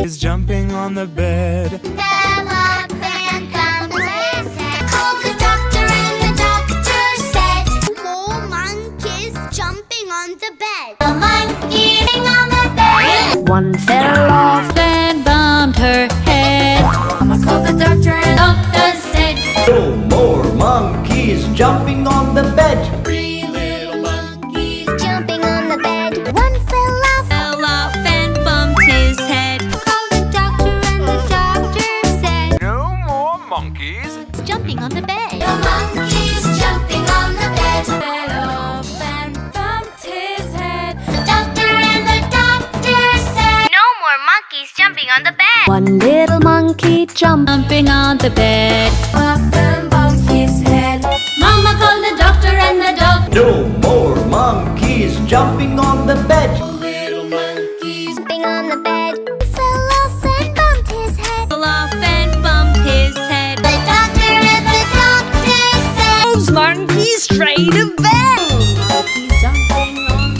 is jumping on the bed. Fell off and bumped his head. Called the doctor and the doctor said, more monkeys jumping on the bed. The monkeys on the bed. One fell off and bumped her head. Mama called the doctor and the doctor said, No more monkeys jumping on the bed. three little monkeys jumping on the bed. One fell off And bumped his head. Called the doctor and the doctor said, No more monkeys. Jumping on the bed. the monkeys jumping on the bed. Fell off and bumped his head. The doctor and the doctor said, no more monkeys jumping on the bed. One little monkey jumping on the bed. Up and bumped his head. Mama called the doctor and the doctor. No more monkeys jumping on the bed. Little monkeys jumping on the bed. Fell off and bumped his head. Fell off and bumped his head. The doctor and the doctor said, Those monkeys straight to bed.